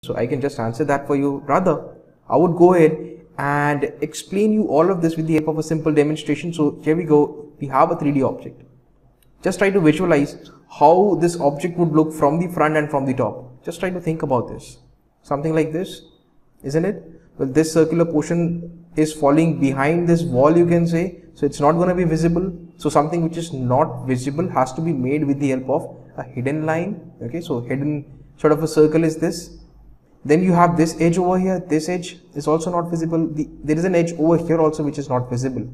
So I can just answer that for you. Rather, I would go ahead and explain you all of this with the help of a simple demonstration. So here we go. We have a 3D object. Just try to visualize how this object would look from the front and from the top. Just try to think about this. Something like this, isn't it? Well, this circular portion is falling behind this wall, you can say. So it's not going to be visible. So something which is not visible has to be made with the help of a hidden line. Okay, so hidden sort of a circle is this. Then you have this edge over here. This edge is also not visible. There is an edge over here also which is not visible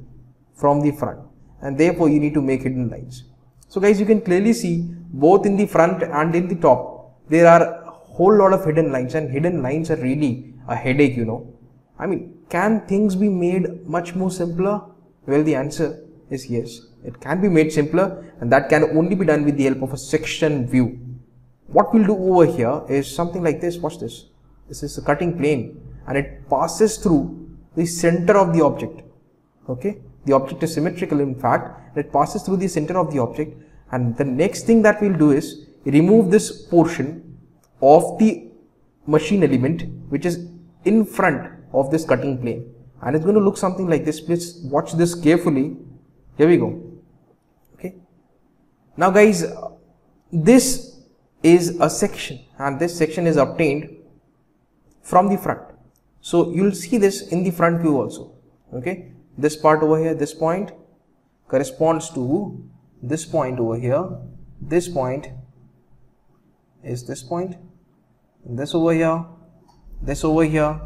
from the front, and therefore you need to make hidden lines. So guys, you can clearly see both in the front and in the top there are a whole lot of hidden lines, and hidden lines are really a headache, you know. I mean, can things be made much more simpler? Well, the answer is yes. It can be made simpler, and that can only be done with the help of a section view. What we'll do over here is something like this. Watch this. This is a cutting plane, and it passes through the center of the object. Okay, the object is symmetrical, in fact. It passes through the center of the object, and the next thing that we'll do is remove this portion of the machine element which is in front of this cutting plane, and it's going to look something like this. Please watch this carefully. Here we go. Okay, now guys, this is a section, and this section is obtained from the front. So you'll see this in the front view also. Okay, this part over here, this point corresponds to this point over here. This point is this point, this over here, this over here,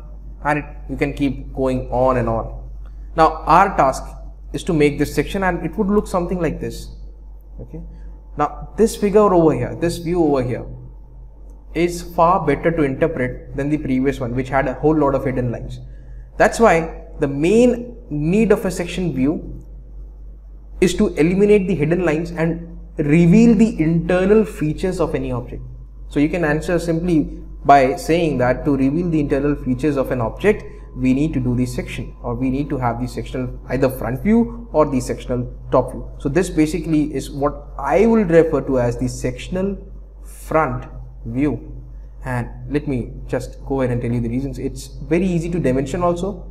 and you can keep going on and on. Now our task is to make this section, and it would look something like this. Okay, now this figure over here, this view over here, is far better to interpret than the previous one, which had a whole lot of hidden lines. That's why the main need of a section view is to eliminate the hidden lines and reveal the internal features of any object. So you can answer simply by saying that to reveal the internal features of an object, we need to do the section, or we need to have the sectional either front view or the sectional top view. So this basically is what I will refer to as the sectional front view. And let me just go ahead and tell you the reasons. It's very easy to dimension also.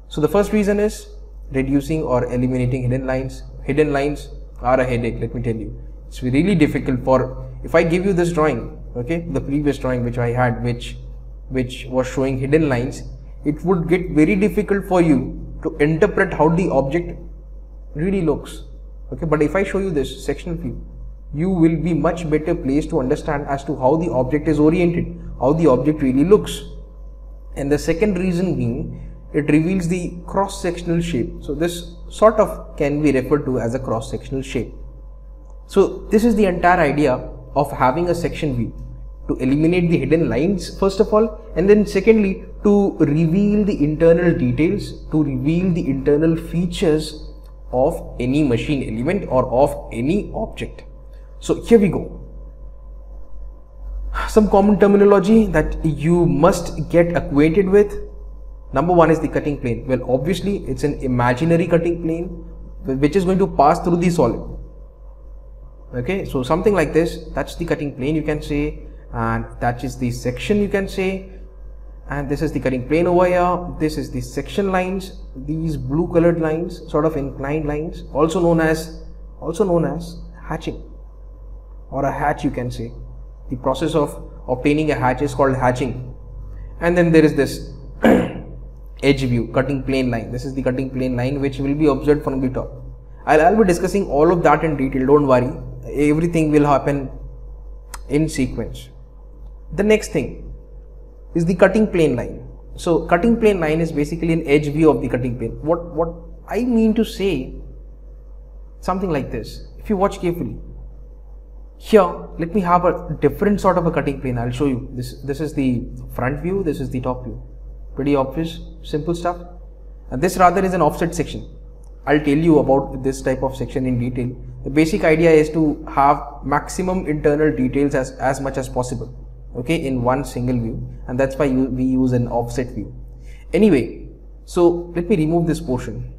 So the first reason is reducing or eliminating hidden lines. Hidden lines are a headache, let me tell you. It's really difficult. For if I give you this drawing, okay, the previous drawing which I had, which was showing hidden lines, it would get very difficult for you to interpret how the object really looks. Okay, but if I show you this sectional view, you will be much better placed to understand as to how the object is oriented, how the object really looks. And the second reason being, it reveals the cross-sectional shape. So this sort of can be referred to as a cross-sectional shape. So this is the entire idea of having a section view, to eliminate the hidden lines first of all, and then secondly to reveal the internal details, to reveal the internal features of any machine element or of any object. So here we go. Some common terminology that you must get acquainted with. Number one is the cutting plane. Well, obviously it's an imaginary cutting plane which is going to pass through the solid. Okay, so something like this, that's the cutting plane, you can say, and that is the section, you can say. And this is the cutting plane over here. This is the section lines, these blue colored lines, sort of inclined lines, also known as hatching, or a hatch, you can say. The process of obtaining a hatch is called hatching. And then there is this edge view, cutting plane line. This is the cutting plane line which will be observed from the top. I'll be discussing all of that in detail, don't worry. Everything will happen in sequence. The next thing is the cutting plane line. So cutting plane line is basically an edge view of the cutting plane. What I mean to say, something like this. If you watch carefully, here let me have a different sort of a cutting plane. I'll show you. This is the front view, this is the top view. Pretty obvious, simple stuff. And this rather is an offset section. I'll tell you about this type of section in detail. The basic idea is to have maximum internal details as much as possible, okay, in one single view, and that's why we use an offset view. Anyway, so let me remove this portion.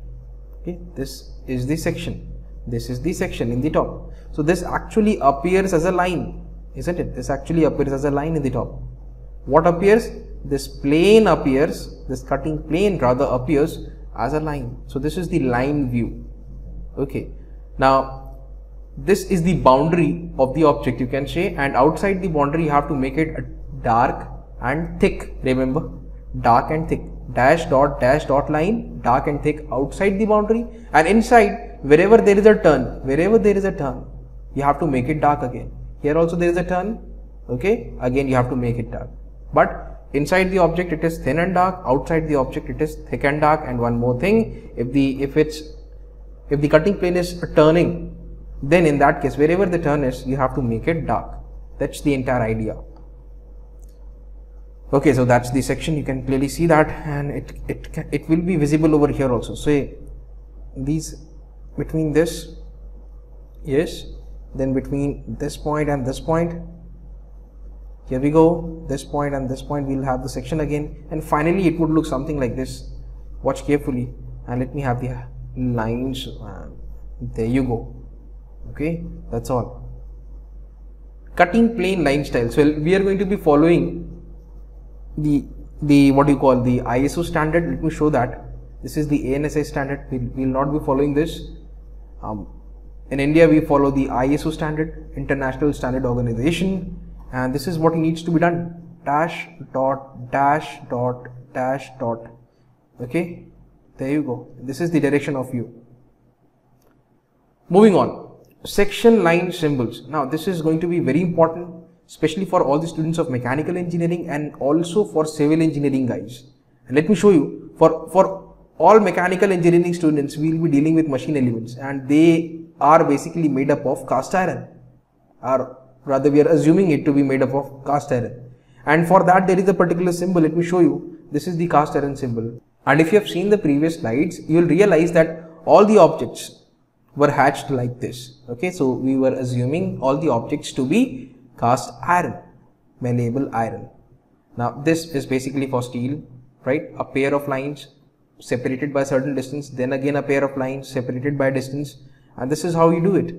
Okay, this is the section, this is the section in the top. So this actually appears as a line, isn't it? This actually appears as a line in the top. what appears? This plane appears, this cutting plane rather appears as a line. So this is the line view. Okay. Now this is the boundary of the object, you can say, and outside the boundary you have to make it dark and thick. Remember, dark and thick. Dash dot line, dark and thick outside the boundary, and inside, wherever there is a turn, you have to make it dark again. Here also there is a turn. Okay, again you have to make it dark. But inside the object it is thin and dark, outside the object it is thick and dark. And one more thing, if the cutting plane is turning, then in that case, wherever the turn is, you have to make it dark. That's the entire idea. Okay, so that's the section. You can clearly see that, and it will be visible over here also. So these, between this, yes, then between this point and this point, here we go, this point and this point, we'll have the section again, and finally it would look something like this. Watch carefully, and let me have the lines, there you go. Okay, that's all. Cutting plane line style. So we are going to be following the what do you call, the ISO standard. Let me show that. This is the ANSI standard. We will not be following this. In India we follow the ISO standard, International Standard Organization, and this is what needs to be done. Dash dot dash dot dash dot. Okay, there you go. This is the direction of view. Moving on, section line symbols. Now this is going to be very important, especially for all the students of mechanical engineering and also for civil engineering guys. And let me show you, for all mechanical engineering students, we will be dealing with machine elements, and they are basically made up of cast iron, or rather we are assuming it to be made up of cast iron. And for that there is a particular symbol. Let me show you. This is the cast iron symbol. And if you have seen the previous slides, you will realize that all the objects were hatched like this. Okay, so we were assuming all the objects to be cast iron, malleable iron. Now this is basically for steel, right? A pair of lines separated by a certain distance, then again a pair of lines separated by a distance, and this is how you do it.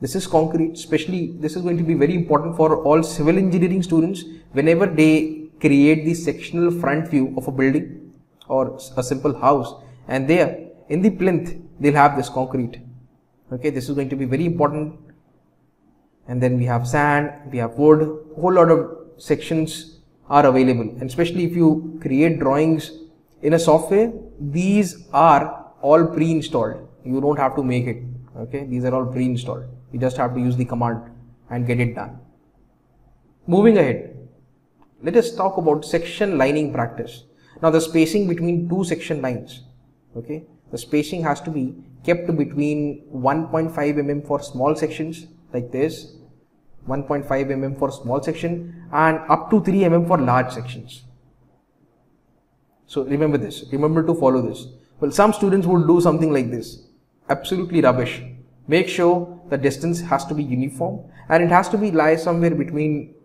This is concrete. Especially this is going to be very important for all civil engineering students whenever they create the sectional front view of a building or a simple house, and there in the plinth they'll have this concrete. Okay, this is going to be very important. And then we have sand, we have wood, a whole lot of sections are available, and especially if you create drawings in a software, these are all pre-installed. You don't have to make it. Okay, these are all pre-installed. You just have to use the command and get it done. Moving ahead, let us talk about section lining practice. Now the spacing between two section lines, okay, the spacing has to be kept between 1.5 mm for small sections like this, 1.5 mm for small section, and up to 3 mm for large sections. So remember this, remember to follow this. Well, some students would do something like this. Absolutely rubbish. Make sure the distance has to be uniform, and it has to be lie somewhere between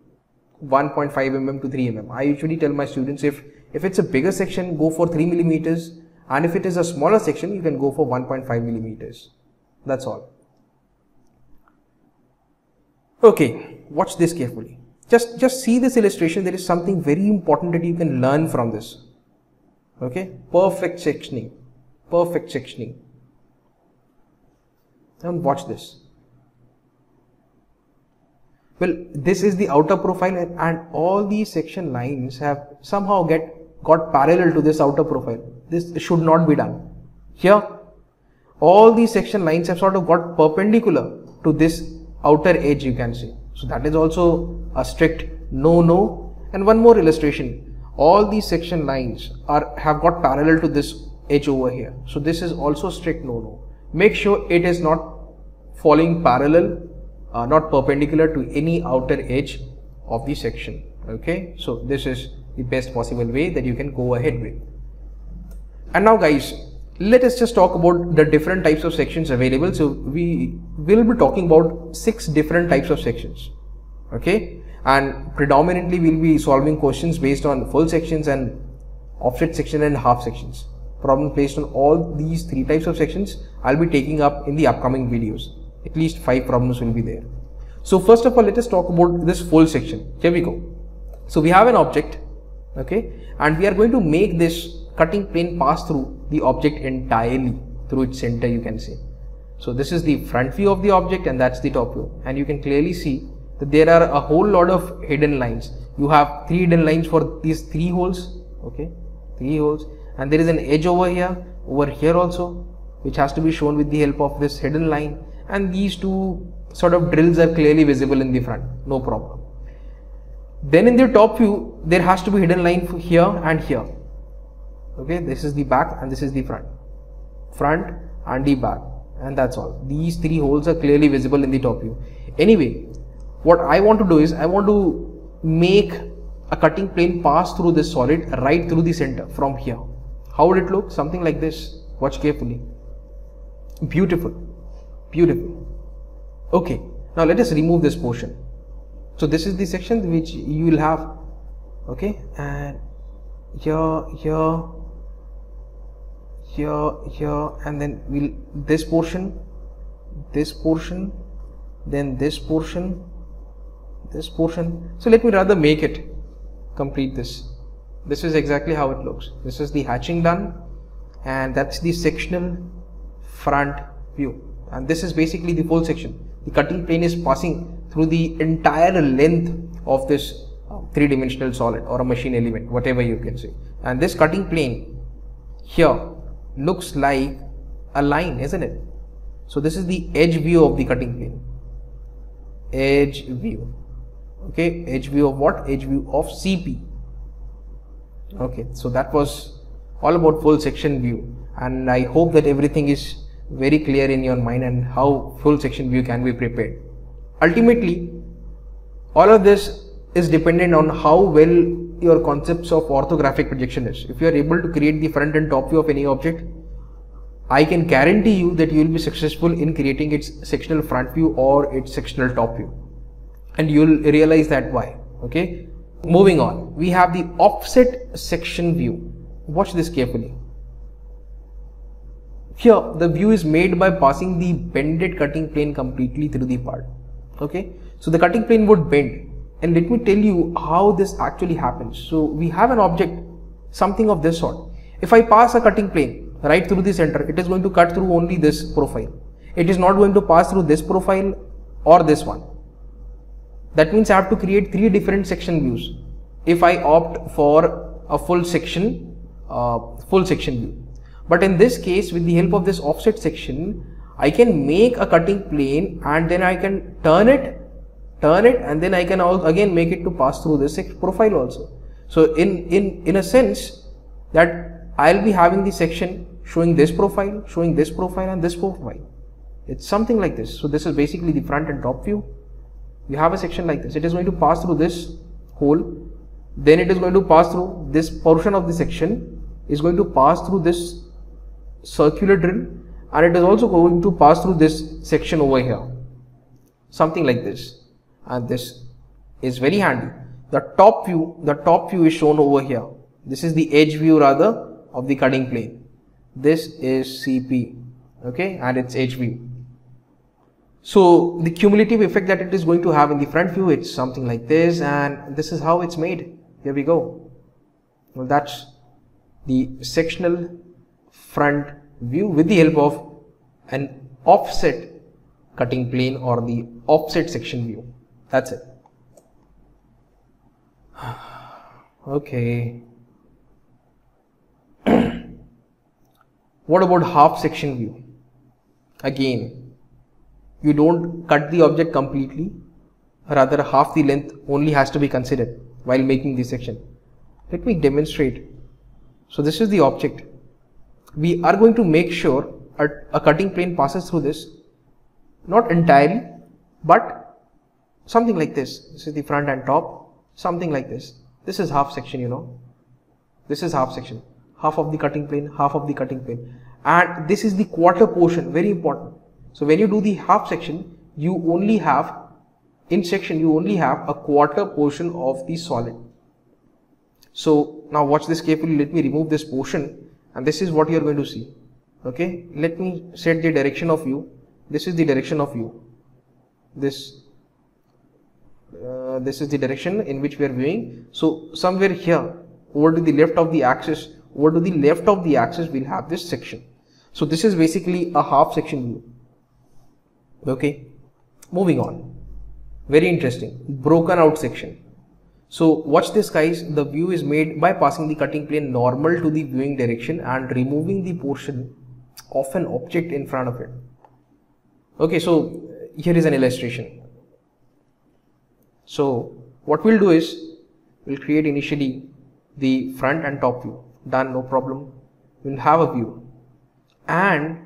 1.5 mm to 3 mm. I usually tell my students, if it's a bigger section, go for 3 millimeters, and if it is a smaller section, you can go for 1.5 millimeters. That's all. Okay, watch this carefully. Just see this illustration. There is something very important that you can learn from this. Okay, perfect sectioning, perfect sectioning. And watch this. Well, this is the outer profile, and all these section lines have somehow got parallel to this outer profile. This should not be done. Here, all these section lines have sort of got perpendicular to this outer edge, you can see. So that is also a strict no. And one more illustration. All these section lines have got parallel to this edge over here. So this is also strict no. Make sure it is not falling parallel, not perpendicular to any outer edge of the section. Okay, so this is the best possible way that you can go ahead with. And now guys, let us just talk about the different types of sections available. So we will be talking about 6 different types of sections. Okay, and predominantly we'll be solving questions based on full sections and offset section and half sections. Problems based on all these 3 types of sections I'll be taking up in the upcoming videos. At least 5 problems will be there. So first of all, let us talk about this full section. Here we go. So we have an object Okay, and we are going to make this cutting plane pass through the object entirely through its center, you can say. So this is the front view of the object and that's the top view, and you can clearly see that there are a whole lot of hidden lines. You have 3 hidden lines for these 3 holes, okay, 3 holes, and there is an edge over here also, which has to be shown with the help of this hidden line, and these 2 sort of drills are clearly visible in the front, no problem. Then in the top view, there has to be hidden line for here and here. Okay, this is the back and this is the front and the back, and that's all. These 3 holes are clearly visible in the top view. Anyway, what I want to do is I want to make a cutting plane pass through this solid right through the center from here. How would it look? Something like this. Watch carefully. Beautiful, beautiful. Okay, now let us remove this portion. So this is the section which you will have, okay, and here, and then we'll this portion, then this portion. So let me rather make it complete this. This is exactly how it looks. This is the hatching done, and that's the sectional front view, and this is basically the full section. The cutting plane is passing through the entire length of this 3-dimensional solid or a machine element, whatever you can say. And this cutting plane here looks like a line, isn't it? So this is the edge view of the cutting plane. Edge view. Okay, edge view of what? Edge view of CP. Okay, so that was all about full section view, and I hope that everything is very clear in your mind and how full section view can be prepared. Ultimately, all of this is dependent on how well your concepts of orthographic projection is. If you are able to create the front and top view of any object, I can guarantee you that you will be successful in creating its sectional front view or its sectional top view, and you will realize that why. Okay, moving on, we have the offset section view. Watch this carefully. Here the view is made by passing the bended cutting plane completely through the part. Okay, so the cutting plane would bend, and let me tell you how this actually happens. So we have an object, something of this sort. If I pass a cutting plane right through the center, it is going to cut through only this profile. It is not going to pass through this profile or this one. That means I have to create 3 different section views if I opt for a full section view. But in this case, with the help of this offset section, I can make a cutting plane and then I can turn it, and then I can again make it to pass through this profile also. So in a sense that I'll be having the section showing this profile, and this profile. It's something like this. So this is basically the front and top view. You have a section like this. It is going to pass through this hole, then it is going to pass through this portion of the section, is going to pass through this circular drill, and it is also going to pass through this section over here, something like this. And this is very handy. The top view is shown over here. This is the edge view rather of the cutting plane. This is CP, okay, and its edge view. So the cumulative effect that it is going to have in the front view, it's something like this, and this is how it's made. Here we go. Well, that's the sectional front view with the help of an offset cutting plane or the offset section view. That's it. Okay. What about half section view? Again, you don't cut the object completely, rather half the length only has to be considered while making this section. Let me demonstrate. So this is the object. We are going to make sure a cutting plane passes through this, not entirely, but something like this. This is the front and top, something like this. This is half section, you know. This is half section. Half of the cutting plane, half of the cutting plane. And this is the quarter portion, very important. So when you do the half section, you only have, in section, you only have a quarter portion of the solid. So now watch this carefully. Let me remove this portion, and this is what you are going to see. Okay, let me set the direction of view. This is the direction of view. This is the direction in which we are viewing. So somewhere here, over to the left of the axis, we'll have this section. So this is basically a half section view. Okay, moving on. Very interesting, broken out section. So watch this guys, the view is made by passing the cutting plane normal to the viewing direction and removing the portion of an object in front of it. Okay, so here is an illustration. So what we'll do is, we'll create initially the front and top view. Done, no problem. We'll have a view and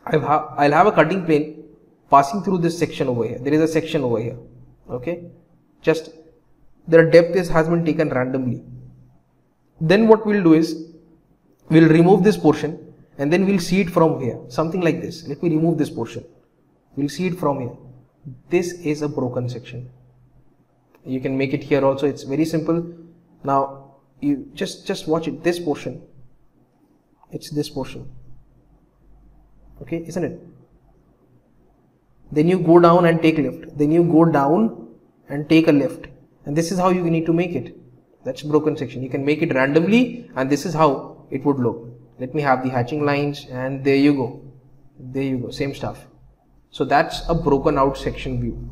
I'll have a cutting plane passing through this section over here. There is a section over here. Okay, just the depth has been taken randomly. Then what we'll do is, we'll remove this portion and then we'll see it from here, something like this. Let me remove this portion. We'll see it from here. This is a broken section. You can make it here also. It's very simple. Now you just watch it. This portion, it's this portion. Okay, isn't it? Then you go down and take left. Then you go down and take a left. And this is how you need to make it. That's broken section. You can make it randomly and this is how it would look. Let me have the hatching lines and there you go. There you go. Same stuff. So that's a broken out section view.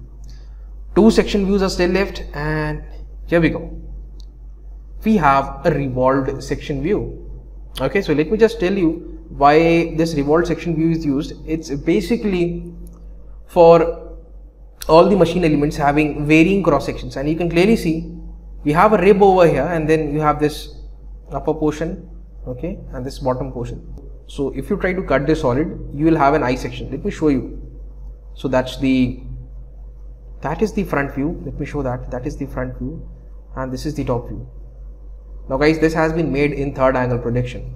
Two section views are still left and here we go. We have a revolved section view. Okay, so let me just tell you why this revolved section view is used. It's basically for all the machine elements having varying cross sections, and you can clearly see we have a rib over here and then you have this upper portion, okay, and this bottom portion. So if you try to cut this solid, you will have an eye section. Let me show you. So that is the front view. Let me show that is the front view and this is the top view. Now guys, this has been made in third angle projection.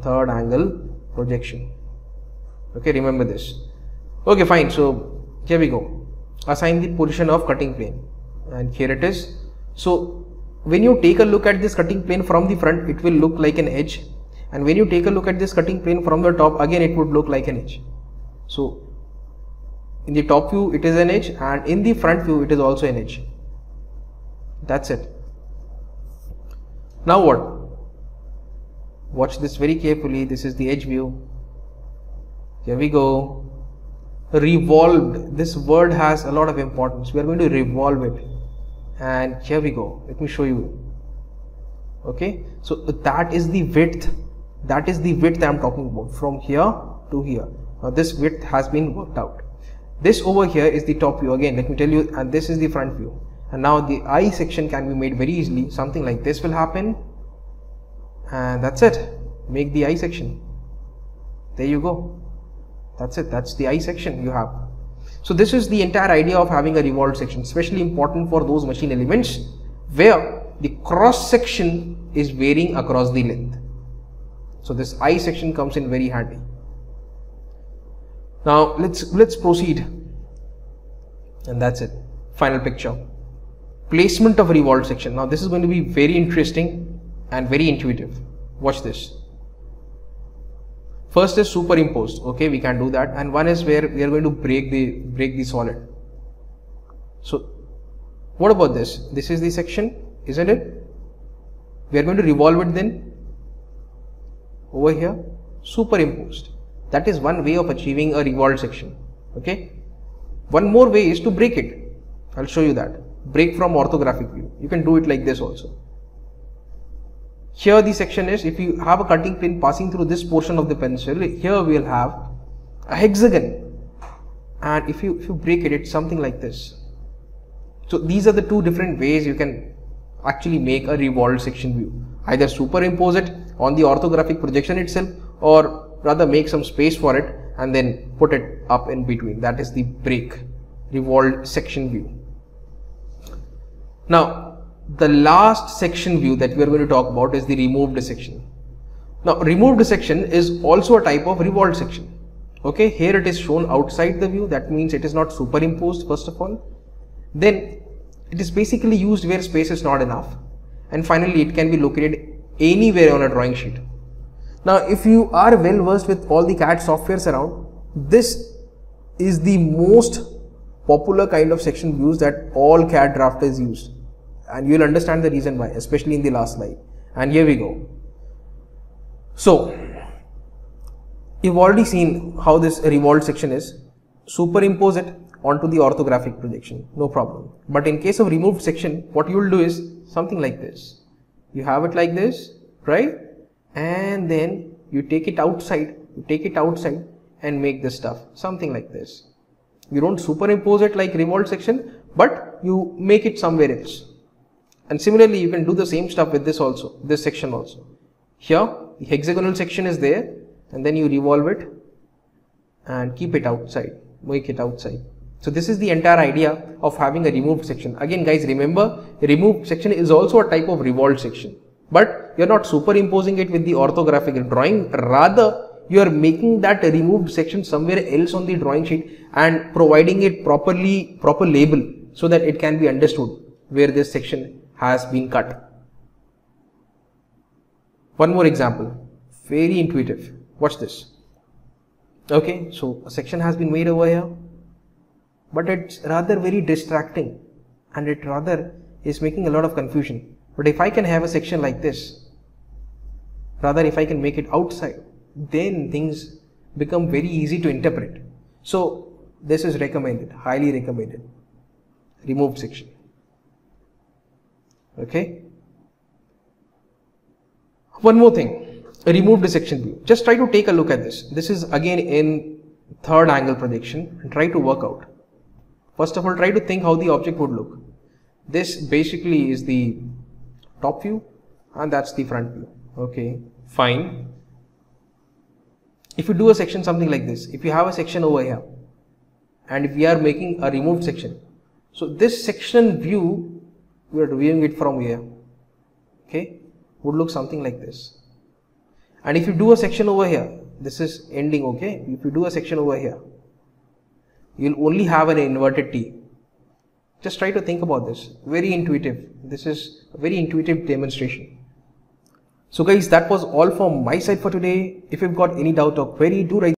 Okay, remember this. Okay, fine. So here we go. Assign the position of cutting plane and here it is. So when you take a look at this cutting plane from the front, it will look like an edge, and when you take a look at this cutting plane from the top, again it would look like an edge. So in the top view it is an edge and in the front view it is also an edge. That's it. Now what? Watch this very carefully. This is the edge view. Here we go. Revolved. This word has a lot of importance. We are going to revolve it. And here we go. Let me show you. Okay. So that is the width. That is the width I am talking about, from here to here. Now this width has been worked out. This over here is the top view. Again, let me tell you, and this is the front view. And now the eye section can be made very easily. Something like this will happen. And that's it. Make the eye section. There you go. That's it. That's the eye section you have. So this is the entire idea of having a revolved section, especially important for those machine elements where the cross section is varying across the length. So this eye section comes in very handy. Now let's proceed. And that's it. Final picture. Placement of a revolved section. Now this is going to be very interesting and very intuitive. Watch this. First is superimposed. Okay, we can do that, and one is where we are going to break the solid. So what about this? This is the section, isn't it? We are going to revolve it then. Over here, superimposed. That is one way of achieving a revolved section. Okay. One more way is to break it. I'll show you that. Break from orthographic view. You can do it like this also. Here the section is, if you have a cutting plane passing through this portion of the pencil, here we will have a hexagon, and if you break it, it's something like this. So these are the two different ways you can actually make a revolved section view. Either superimpose it on the orthographic projection itself, or rather make some space for it and then put it up in between. That is the revolved section view. Now the last section view that we are going to talk about is the removed section. Now removed section is also a type of revolved section. Okay, here it is shown outside the view. That means it is not superimposed first of all. Then it is basically used where space is not enough, and finally it can be located anywhere on a drawing sheet. Now if you are well versed with all the CAD softwares around, this is the most popular kind of section views that all CAD drafters use. And you will understand the reason why, especially in the last slide. And here we go. So you've already seen how this revolved section is. Superimpose it onto the orthographic projection, no problem. But in case of removed section, what you will do is something like this. You have it like this, right? And then you take it outside, and make this stuff something like this. You don't superimpose it like revolved section, but you make it somewhere else. And similarly, you can do the same stuff with this also, this section also. Here, the hexagonal section is there, and then you revolve it and keep it outside, make it outside. So this is the entire idea of having a removed section. Again guys, remember, a removed section is also a type of revolved section, but you're not superimposing it with the orthographic drawing, rather you are making that removed section somewhere else on the drawing sheet and providing it proper label so that it can be understood where this section has been cut. One more example, very intuitive. Watch this. Okay, so a section has been made over here, but it's rather very distracting and it rather is making a lot of confusion. But if I can have a section like this, rather if I can make it outside, then things become very easy to interpret. So this is recommended, highly recommended, removed section. Okay. One more thing, removed section view. Just try to take a look at this. This is again in third angle projection and try to work out. First of all, try to think how the object would look. This basically is the top view and that's the front view. Okay, fine. If you do a section something like this, if you have a section over here and if we are making a removed section, so this section view, we are viewing it from here, okay, would look something like this. And if you do a section over here, this is ending, okay, if you do a section over here, you'll only have an inverted T. Just try to think about this, very intuitive. This is a very intuitive demonstration. So guys, that was all from my side for today. If you've got any doubt or query, do write